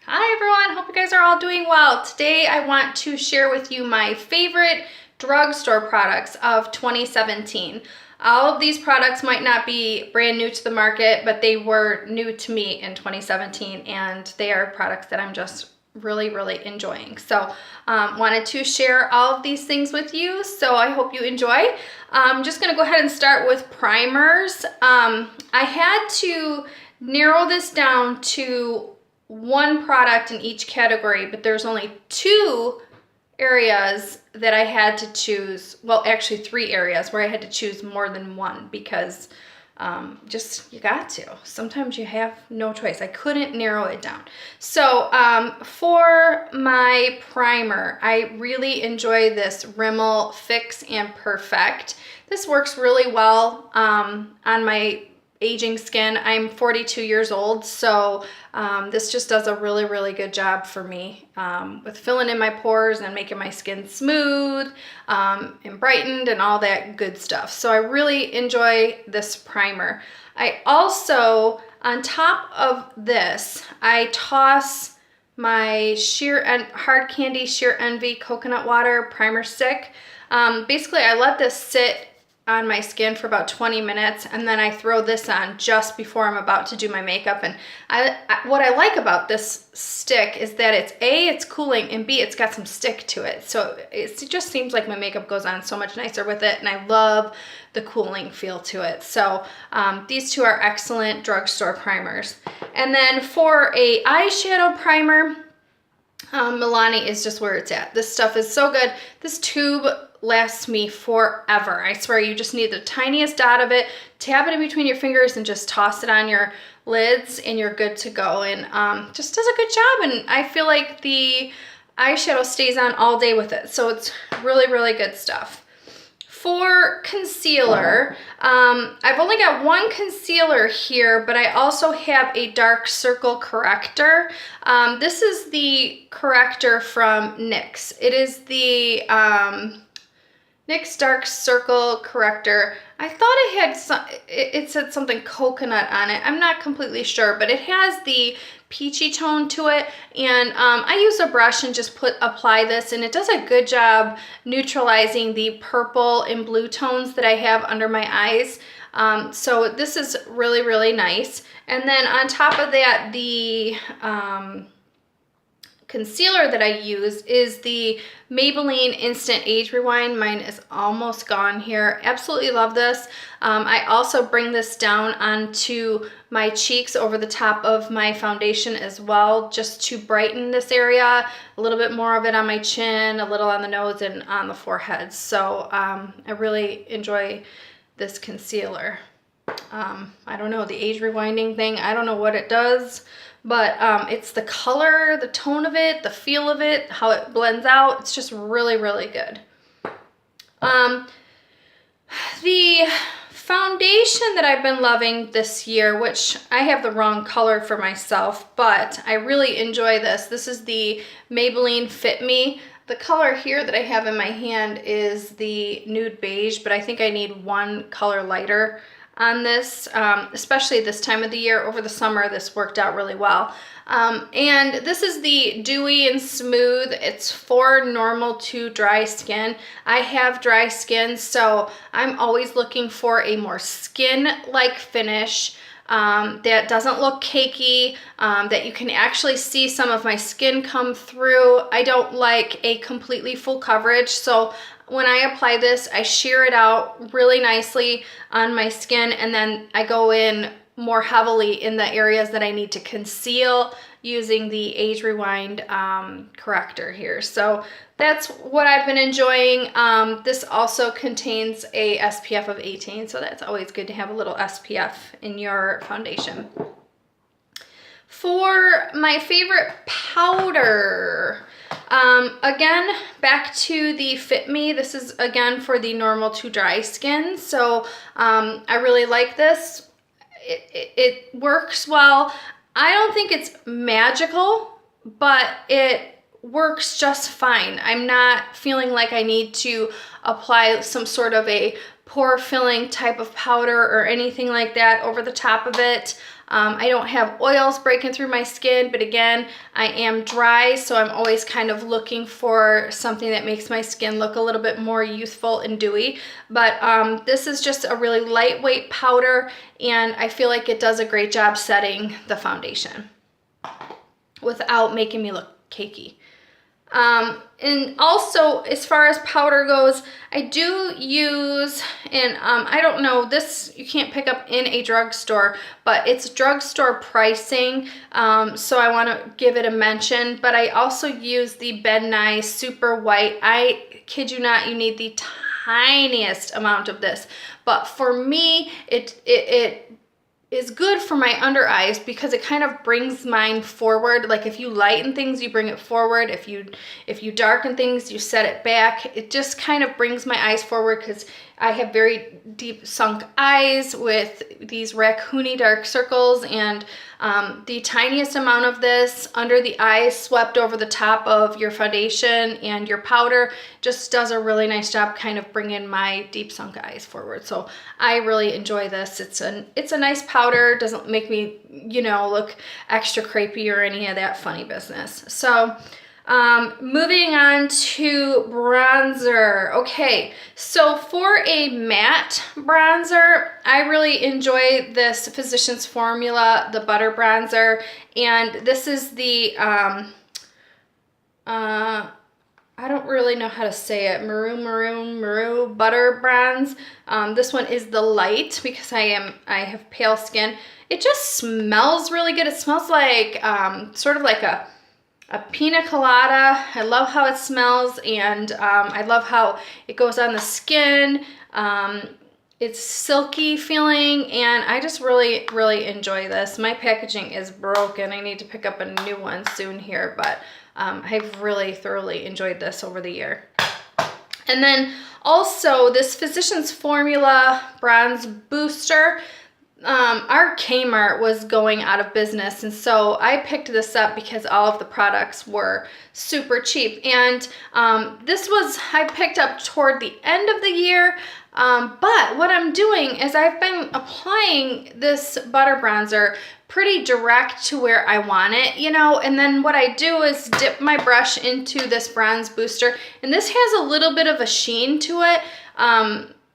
Hi everyone, hope you guys are all doing well. Today I want to share with you my favorite drugstore products of 2017. All of these products might not be brand new to the market, but they were new to me in 2017 and they are products that I'm just really enjoying. So wanted to share all of these things with you, so I hope you enjoy. I'm just gonna go ahead and start with primers. I had to narrow this down to one product in each category, but there's only two areas that I had to choose. Well, actually 3 areas where I had to choose more than one because just you got to. Sometimes you have no choice. I couldn't narrow it down. So for my primer, I really enjoy this Rimmel Fix and Perfect. This works really well on my aging skin. I'm 42 years old, so this just does a really good job for me with filling in my pores and making my skin smooth and brightened and all that good stuff. So I really enjoy this primer. I also, on top of this, I toss my Hard Candy Sheer Envy Coconut Water Primer Stick. Basically, I let this sit on my skin for about 20 minutes and then I throw this on just before I'm about to do my makeup. And what I like about this stick is that it's cooling, and B, it's got some stick to it. So it just seems like my makeup goes on so much nicer with it, and I love the cooling feel to it. So these two are excellent drugstore primers. And then for a eyeshadow primer, Milani is just where it's at. This stuff is so good. This tube lasts me forever. I swear, you just need the tiniest dot of it, tap it in between your fingers and just toss it on your lids and you're good to go. And just does a good job, and I feel like the eyeshadow stays on all day with it. So it's really good stuff. For concealer, I've only got one concealer here, but I also have a dark circle corrector. This is the corrector from NYX. It is the NYX Dark Circle Corrector. I thought it said something coconut on it. I'm not completely sure, but it has the peachy tone to it. And I use a brush and just apply this, and it does a good job neutralizing the purple and blue tones that I have under my eyes. So this is really nice. And then on top of that, the concealer that I use is the Maybelline Instant Age Rewind. Mine is almost gone here. Absolutely love this. I also bring this down onto my cheeks over the top of my foundation as well, just to brighten this area. A little bit more of it on my chin, a little on the nose, and on the forehead. So I really enjoy this concealer. I don't know, the age rewinding thing, I don't know what it does, but it's the color, the tone of it, the feel of it, how it blends out. It's just really good. The foundation that I've been loving this year, which I have the wrong color for myself, but I really enjoy this. This is the Maybelline Fit Me. The color here that I have in my hand is the nude beige, but I think I need one color lighter on this, especially this time of the year. Over the summer, this worked out really well. And this is the Dewy and Smooth. It's for normal to dry skin. I have dry skin, so I'm always looking for a more skin-like finish that doesn't look cakey, that you can actually see some of my skin come through. I don't like a completely full coverage, so when I apply this, I shear it out really nicely on my skin, and then I go in more heavily in the areas that I need to conceal using the Age Rewind corrector here. So that's what I've been enjoying. This also contains a SPF of 18, so that's always good to have a little SPF in your foundation. For my favorite powder, again, back to the Fit Me. This is again for the normal to dry skin. So I really like this. It works well. I don't think it's magical, but it works just fine. I'm not feeling like I need to apply some sort of a pore filling type of powder or anything like that over the top of it. I don't have oils breaking through my skin, but again, I am dry, so I'm always kind of looking for something that makes my skin look a little bit more youthful and dewy. But this is just a really lightweight powder, and I feel like it does a great job setting the foundation without making me look cakey. And also, as far as powder goes, I do use, and I don't know, this you can't pick up in a drugstore, but it's drugstore pricing, so I want to give it a mention. But I also use the Ben Nye Super White. I kid you not, you need the tiniest amount of this, but for me, it is good for my under eyes because it kind of brings mine forward. Like if you lighten things, you bring it forward. If you darken things, you set it back. It just kind of brings my eyes forward because I have very deep sunk eyes with these raccoony dark circles, and the tiniest amount of this under the eyes swept over the top of your foundation and your powder just does a really nice job kind of bringing my deep sunk eyes forward. So I really enjoy this. It's a nice powder. Doesn't make me, you know, look extra crepey or any of that funny business. So moving on to bronzer. Okay, so for a matte bronzer, I really enjoy this Physicians Formula, the Butter Bronzer, and this is the, I don't really know how to say it, Maru Butter Bronze. This one is the light because I have pale skin. It just smells really good. It smells like, sort of like a pina colada. I love how it smells, and I love how it goes on the skin. It's silky feeling, and I just really, really enjoy this. My packaging is broken. I need to pick up a new one soon here, but I've really thoroughly enjoyed this over the year. And then also this Physicians Formula Bronze Booster. Our Kmart was going out of business, and so I picked this up because all of the products were super cheap. And this was I picked up toward the end of the year, but what I'm doing is I've been applying this butter bronzer pretty direct to where I want it, you know, and then what I do is dip my brush into this bronze booster, and this has a little bit of a sheen to it.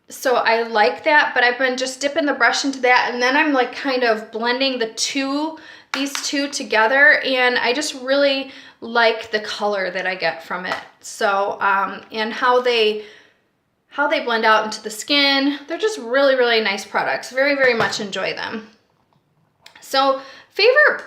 So I like that, but I've been just dipping the brush into that, and then I'm like kind of blending these two together, and I just really like the color that I get from it. So, and how they blend out into the skin. They're just really, really nice products. Very, very much enjoy them. So favorite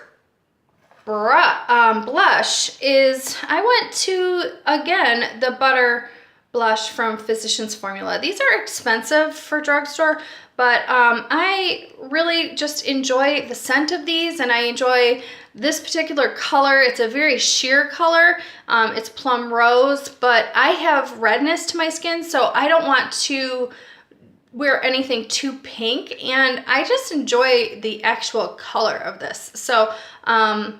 blush is, I went to, again, the Butter blush from Physicians Formula. These are expensive for drugstore, but I really just enjoy the scent of these, and I enjoy this particular color. It's a very sheer color. It's plum rose, but I have redness to my skin, so I don't want to wear anything too pink, and I just enjoy the actual color of this. So, and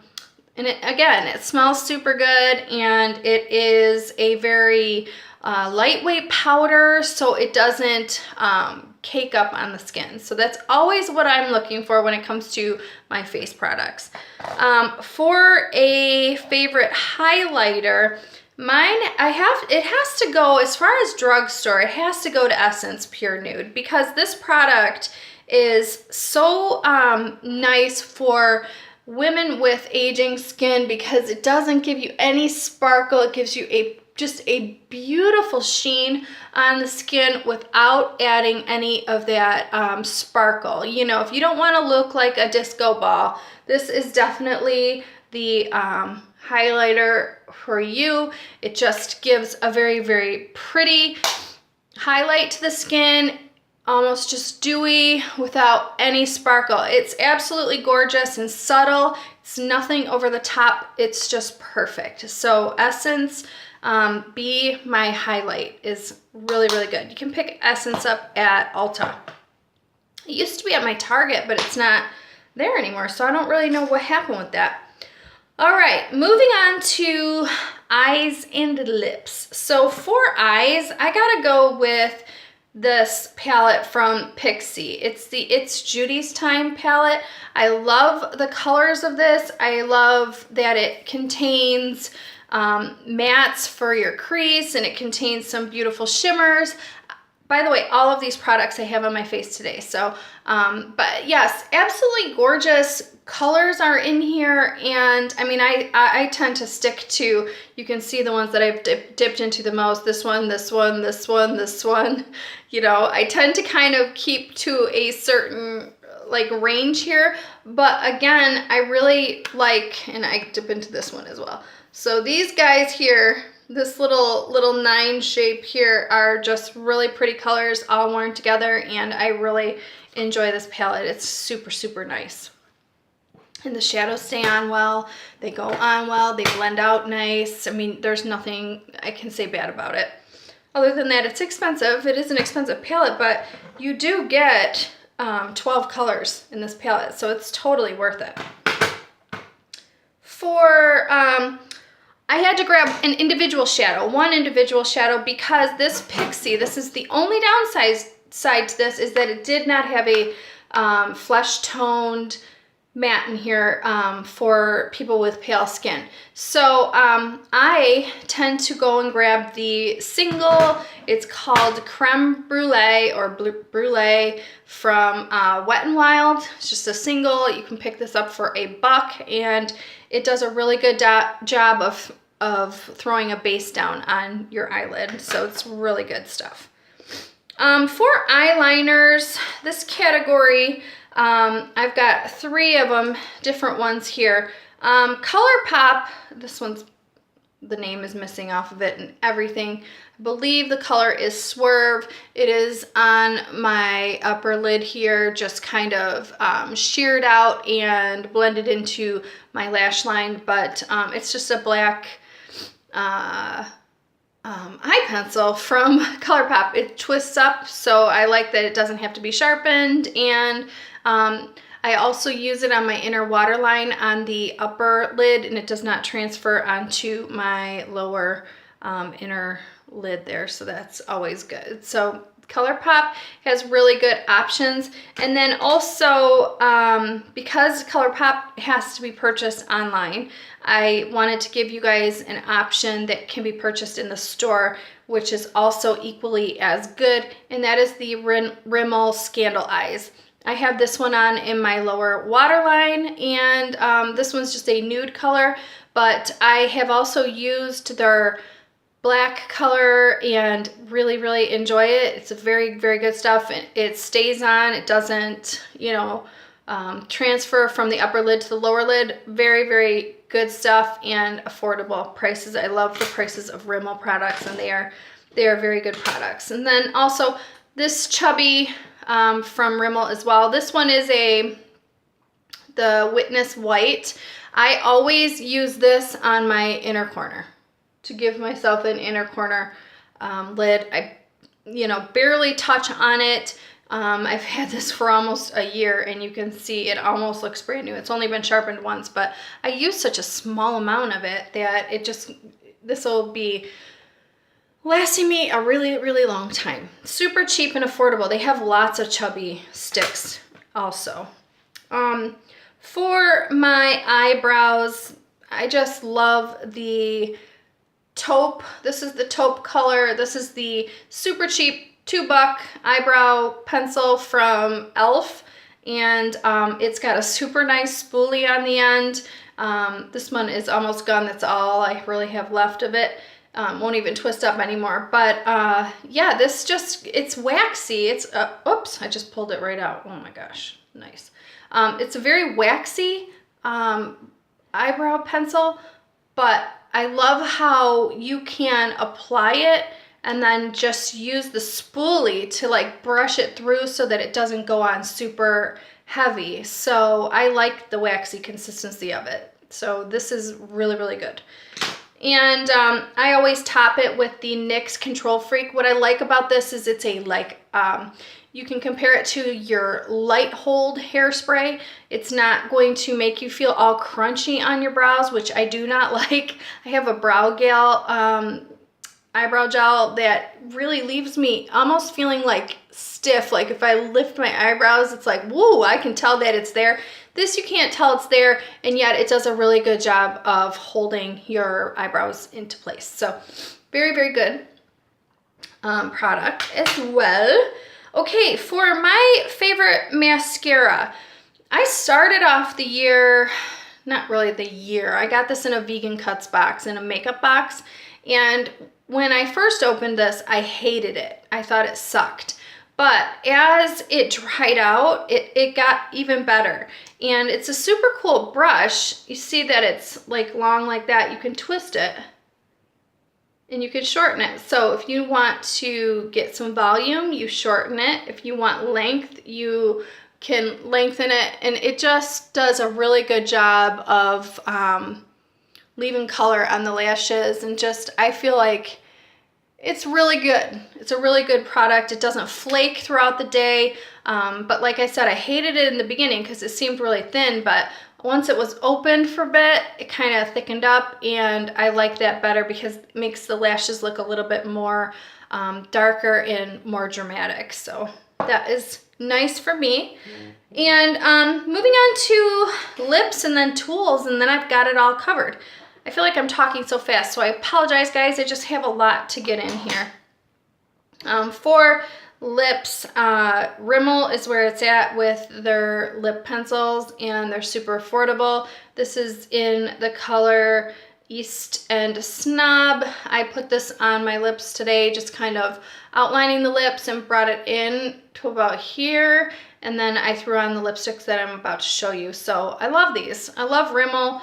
again, it smells super good, and it is a very lightweight powder, so it doesn't cake up on the skin. So that's always what I'm looking for when it comes to my face products. For a favorite highlighter, it has to go, as far as drugstore, it has to go to Essence Pure Nude, because this product is so nice for women with aging skin, because it doesn't give you any sparkle. It gives you just a beautiful sheen on the skin without adding any of that sparkle. You know, if you don't want to look like a disco ball, this is definitely the highlighter for you. It just gives a very, very pretty highlight to the skin, almost just dewy without any sparkle. It's absolutely gorgeous and subtle. It's nothing over the top. It's just perfect. So Essence Be My Highlight is really, really good. You can pick Essence up at Ulta. It used to be at my Target, but it's not there anymore, so I don't really know what happened with that. All right, moving on to eyes and lips. So for eyes, I gotta go with this palette from Pixie. It's the It's Judy's Time palette. I love the colors of this. I love that it contains mattes for your crease, and it contains some beautiful shimmers. By the way, all of these products I have on my face today. So, but yes, absolutely gorgeous colors are in here. And I mean, I tend to stick to, you can see the ones that I've dipped into the most. This one, this one, this one, this one. You know, I tend to kind of keep to a certain like range here. But again, I really like, and I dip into this one as well. So these guys here, this little 9 shape here, are just really pretty colors all worn together, and I really enjoy this palette. It's super, super nice. And the shadows stay on well, they go on well, they blend out nice. I mean, there's nothing I can say bad about it. Other than that, it's expensive. It is an expensive palette, but you do get 12 colors in this palette, so it's totally worth it. For I had to grab an individual shadow, one individual shadow, because this Pixie, this is the only downside to this, is that it did not have a flesh toned matte in here for people with pale skin. So I tend to go and grab the single. It's called Creme Brulee or Brulee from Wet n Wild. It's just a single. You can pick this up for $1, and it does a really good job of throwing a base down on your eyelid. So it's really good stuff. For eyeliners, this category, I've got 3 of them, different ones here. ColourPop, this one's, the name is missing off of it and everything. I believe the color is Swerve. It is on my upper lid here, just kind of sheared out and blended into my lash line, but it's just a black eye pencil from ColourPop. It twists up, so I like that it doesn't have to be sharpened, and I also use it on my inner waterline on the upper lid, and it does not transfer onto my lower inner lid there, so that's always good. So ColourPop has really good options. And then also, because ColourPop has to be purchased online, I wanted to give you guys an option that can be purchased in the store, which is also equally as good, and that is the Rimmel Scandal Eyes. I have this one on in my lower waterline, and this one's just a nude color, but I have also used their black color and really, really enjoy it. It's a very, very good stuff. It stays on. It doesn't, you know, transfer from the upper lid to the lower lid. Very, very good stuff and affordable prices. I love the prices of Rimmel products, and they are very good products. And then also this Chubby from Rimmel as well. This one is the Witness White. I always use this on my inner corner to give myself an inner corner lid. I, you know, barely touch on it. I've had this for almost a year, and you can see it almost looks brand new. It's only been sharpened once, but I use such a small amount of it that it just, this will be lasting me a really, really long time. Super cheap and affordable. They have lots of Chubby sticks also. For my eyebrows, I just love the taupe. This is the taupe color. This is the super cheap $2 eyebrow pencil from e.l.f. And it's got a super nice spoolie on the end. This one is almost gone. That's all I really have left of it. Won't even twist up anymore. But yeah, this just, it's waxy. It's, oops, I just pulled it right out. Oh my gosh, nice. It's a very waxy eyebrow pencil, but I love how you can apply it and then just use the spoolie to like brush it through so that it doesn't go on super heavy. So I like the waxy consistency of it. So this is really, really good. And I always top it with the NYX Control Freak. What I like about this is it's a like, you can compare it to your light hold hairspray. It's not going to make you feel all crunchy on your brows, which I do not like. I have a Brow Gal eyebrow gel that really leaves me almost feeling like stiff. Like if I lift my eyebrows, it's like, whoa, I can tell that it's there. This, you can't tell it's there, and yet it does a really good job of holding your eyebrows into place. So very, very good product as well. Okay, for my favorite mascara, I started off the year, not really the year, I got this in a Vegan Cuts box, in a makeup box, and when I first opened this, I hated it. I thought it sucked. But as it dried out, it got even better. And it's a super cool brush. You see that it's like long like that. You can twist it and you can shorten it. So if you want to get some volume, you shorten it. If you want length, you can lengthen it. And it just does a really good job of leaving color on the lashes, and just, I feel like it's really good. It's a really good product. It doesn't flake throughout the day, but like I said, I hated it in the beginning because it seemed really thin, but once it was opened for a bit, it kind of thickened up, and I like that better because it makes the lashes look a little bit more darker and more dramatic. So that is nice for me. And moving on to lips and then tools, and then I've got it all covered. I feel like I'm talking so fast, so I apologize, guys. I just have a lot to get in here. For lips, Rimmel is where it's at with their lip pencils, and they're super affordable. This is in the color East End Snob. I put this on my lips today, just kind of outlining the lips, and brought it in to about here, and then I threw on the lipsticks that I'm about to show you. So I love these. I love Rimmel.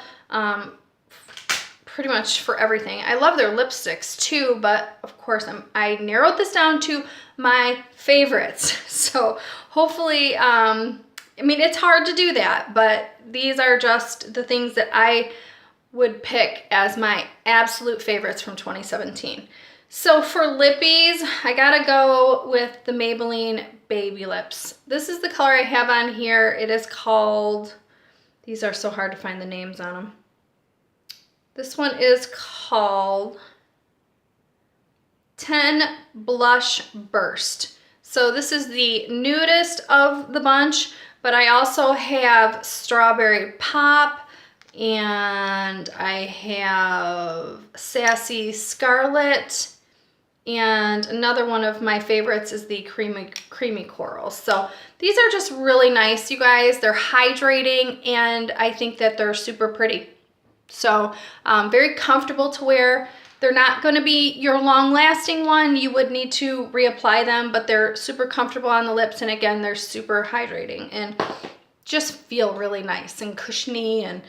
Pretty much for everything. I love their lipsticks too, but of course I narrowed this down to my favorites. So hopefully, I mean, it's hard to do that, but these are just the things that I would pick as my absolute favorites from 2017. So for lippies, I gotta go with the Maybelline Baby Lips. This is the color I have on here. It is called, these are so hard to find the names on them. This one is called 10 Blush Burst. So this is the nudist of the bunch, but I also have Strawberry Pop, and I have Sassy Scarlet, and another one of my favorites is the Creamy Coral. So these are just really nice, you guys. They're hydrating, and I think that they're super pretty. So very comfortable to wear. They're not going to be your long-lasting one. You would need to reapply them, but they're super comfortable on the lips, and again, they're super hydrating and just feel really nice and cushiony and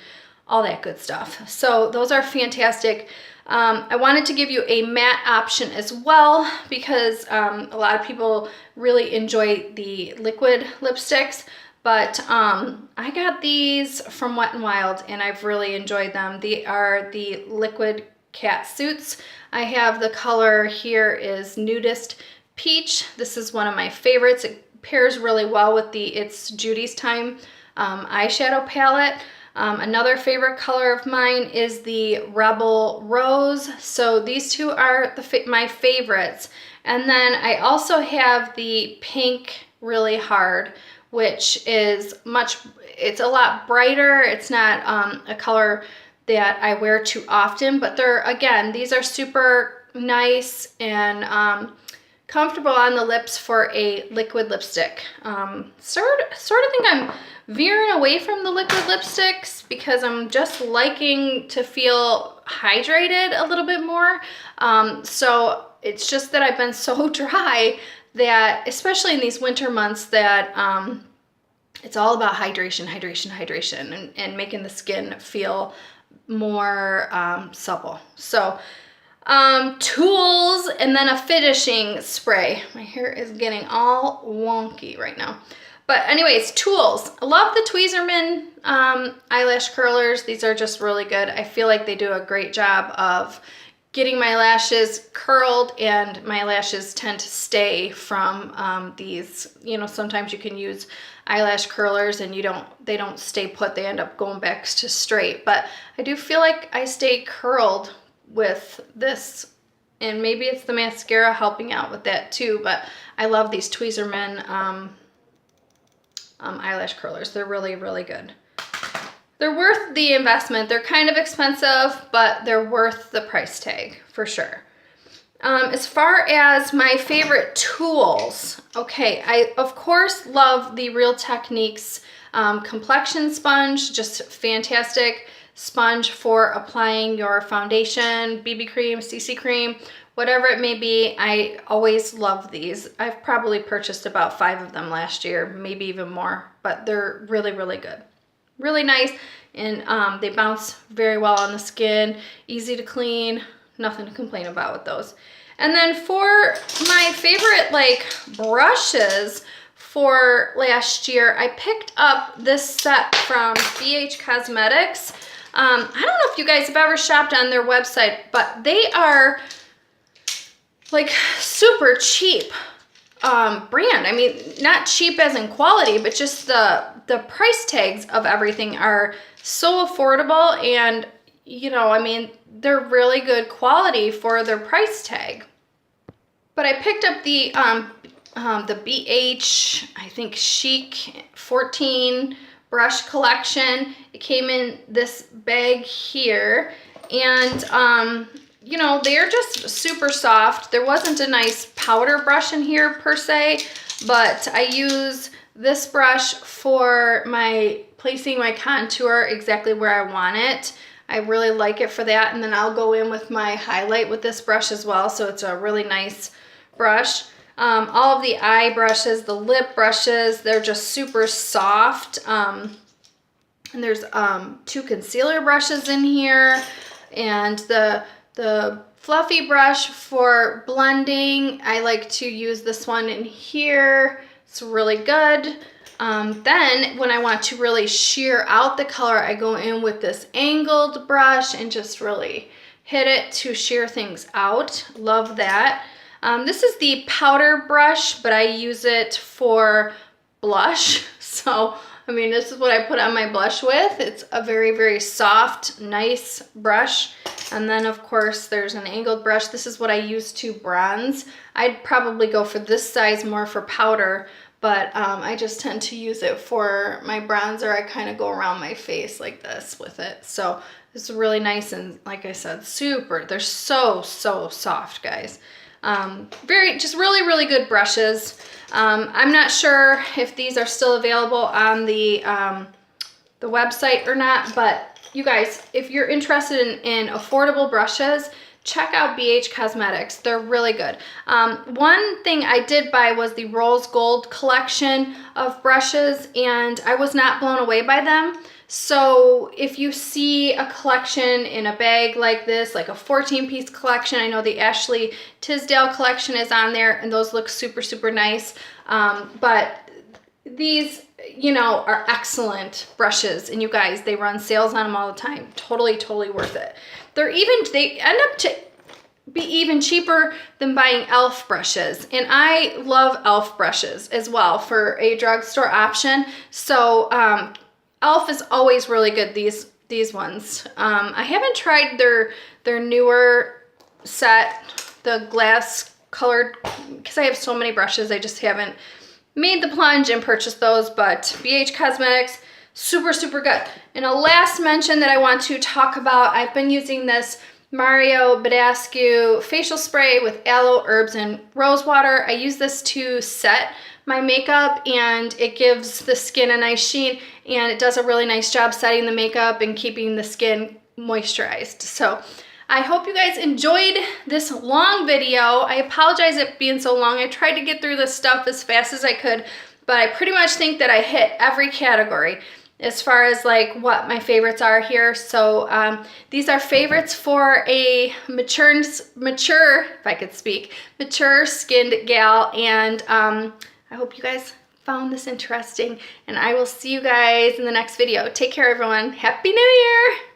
all that good stuff. So those are fantastic. I wanted to give you a matte option as well because a lot of people really enjoy the liquid lipsticks. But I got these from Wet n Wild, and I've really enjoyed them. They are the liquid cat suits. I have the color here is Nudist Peach. This is one of my favorites. It pairs really well with the It's Judy's Time eyeshadow palette. Another favorite color of mine is the Rebel Rose. So these two are my favorites. And then I also have the Pink Really Hard, which is it's a lot brighter. It's not a color that I wear too often, but again, these are super nice and comfortable on the lips for a liquid lipstick. Sort of think I'm veering away from the liquid lipsticks because I'm just liking to feel hydrated a little bit more. So it's just that I've been so dry that, especially in these winter months, that it's all about hydration, and making the skin feel more supple. So tools, and then a finishing spray. My hair is getting all wonky right now. But anyways, tools. I love the Tweezerman eyelash curlers. These are just really good. I feel like they do a great job of getting my lashes curled, and my lashes tend to stay from these. You know, sometimes you can use eyelash curlers and they don't stay put. They end up going back to straight. But I do feel like I stay curled with this and maybe it's the mascara helping out with that too, but I love these Tweezerman eyelash curlers. They're really, really good. They're worth the investment. They're kind of expensive, but they're worth the price tag for sure. As far as my favorite tools, okay, I of course love the Real Techniques complexion sponge, just fantastic sponge for applying your foundation, BB cream, CC cream, whatever it may be. I always love these. I've probably purchased about 5 of them last year, maybe even more, but they're really, really good. Really nice, and they bounce very well on the skin, easy to clean, nothing to complain about with those. And then for my favorite like brushes for last year, I picked up this set from BH Cosmetics. I don't know if you guys have ever shopped on their website, but they are like super cheap brand. I mean, not cheap as in quality, but just the price tags of everything are so affordable, and you know, I mean, they're really good quality for their price tag. But I picked up the BH, I think Chic 14 brush collection. It came in this bag here, and you know, they're just super soft. There wasn't a nice powder brush in here per se, but I use this brush for placing my contour exactly where I want it. I really like it for that, and then I'll go in with my highlight with this brush as well, so it's a really nice brush. All of the eye brushes, the lip brushes, they're just super soft. And there's 2 concealer brushes in here, and the fluffy brush for blending, I like to use this one in here. It's really good. Then when I want to really sheer out the color, I go in with this angled brush and just really hit it to sheer things out. Love that. This is the powder brush, but I use it for blush. So, I mean, this is what I put on my blush with. It's a very, very soft, nice brush. And then, of course, there's an angled brush. This is what I use to bronze. I'd probably go for this size more for powder, but I just tend to use it for my bronzer. I kind of go around my face like this with it. So it's really nice, and like I said, super. They're so, so soft, guys. Just really, really good brushes. I'm not sure if these are still available on the website or not, but you guys, if you're interested in affordable brushes, check out BH Cosmetics. They're really good. One thing I did buy was the Rose Gold collection of brushes, and I was not blown away by them. So if you see a collection in a bag like this, like a 14-piece collection, I know the Ashley Tisdale collection is on there, and those look super, super nice. But these, you know, are excellent brushes, and you guys, they run sales on them all the time. Totally, totally worth it. They end up to be even cheaper than buying e.l.f. brushes, and I love e.l.f. brushes as well for a drugstore option. So e.l.f. is always really good, these ones. I haven't tried their newer set, the glass colored, because I have so many brushes, I just haven't made the plunge and purchased those, but BH Cosmetics, super, super good. And a last mention that I want to talk about, I've been using this Mario Badescu facial spray with aloe, herbs, and rose water. I use this to set my makeup, and it gives the skin a nice sheen, and it does a really nice job setting the makeup and keeping the skin moisturized. So I hope you guys enjoyed this long video. I apologize it being so long. I tried to get through this stuff as fast as I could, but I pretty much think that I hit every category as far as like what my favorites are here. So these are favorites for a mature, if I could speak, mature skinned gal, and I hope you guys found this interesting, and I will see you guys in the next video. Take care, everyone. Happy New Year!